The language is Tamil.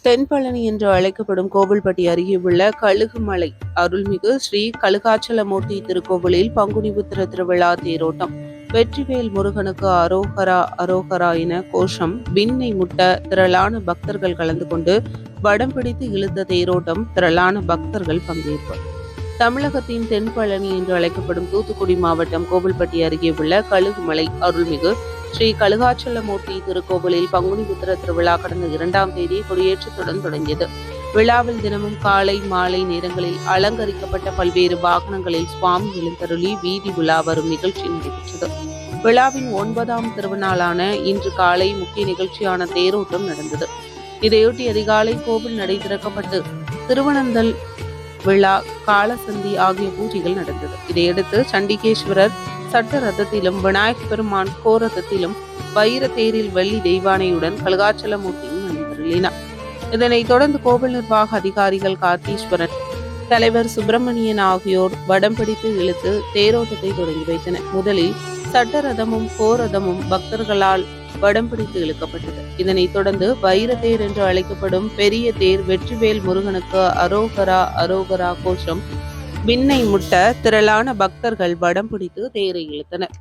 தென்பழனி என்று அழைக்கப்படும் கோவில்பட்டி அருகே உள்ள கழுகுமலை அருள்மிகு ஸ்ரீ கழுகாச்சலமூர்த்தி திருக்கோவிலில் பங்குனி உத்திர திருவிழா தேரோட்டம். வெற்றிவேல் முருகனுக்கு அரோகரா அரோகரா என கோஷம் விண்ணை முட்ட திரளான பக்தர்கள் கலந்து கொண்டு வடம் பிடித்து இழுத்த தேரோட்டம் திரளான பக்தர்கள் பங்கேற்பு. தமிழகத்தின் தென்பழனி என்று அழைக்கப்படும் தூத்துக்குடி மாவட்டம் கோவில்பட்டி அருகே உள்ள கழுகுமலை அருள்மிகு ஸ்ரீ கழுகாச்சலமூர்த்தி திருக்கோவிலில் பங்குனி உத்திர திருவிழா கடந்த 2ஆம் தேதி கொடியேற்றத்துடன் தொடங்கியது. விழாவில் தினமும் காலை மாலை நேரங்களில் அலங்கரிக்கப்பட்ட பல்வேறு வாகனங்களில் சுவாமி எழுந்தருளி வீதி உலா வரும் நிகழ்ச்சி நடைபெற்றது. விழாவின் 9ஆம் திருநாளான இன்று காலை முக்கிய நிகழ்ச்சியான தேரோட்டம் நடந்தது. இதையொட்டி அதிகாலை கோவில் நடை திறக்கப்பட்டு திருவனந்தல் விழா, காலசந்தி ஆகிய பூஜைகள் நடந்தது. இதையடுத்து சண்டிகேஸ்வரர் சட்ட ரதத்திலும் விநாயகப் பெருமான் கோரதத்திலும் வைர தேரில் வெள்ளி தெய்வானையுடன் கழுகாச்சலமூர்த்தியும் எழுந்தருளினார். இதனைத் தொடர்ந்து கோவில் நிர்வாக அதிகாரிகள் கார்த்தீஸ்வரன், தலைவர் சுப்பிரமணியன் ஆகியோர் வடம் பிடித்து இழுத்து தேரோட்டத்தை தொடங்கி வைத்தனர். முதலில் சட்ட ரதமும் கோரதமும் பக்தர்களால் வடம் பிடித்து இழுக்கப்பட்டது. இதனைத் தொடர்ந்து வைர தேர் என்று அழைக்கப்படும் பெரிய தேர் வெற்றிவேல் முருகனுக்கு அரோகரா அரோகரா கோஷம் விண்ணை முட்ட திரளான பக்தர்கள் வடம் பிடித்து தேரை இழுத்தனர்.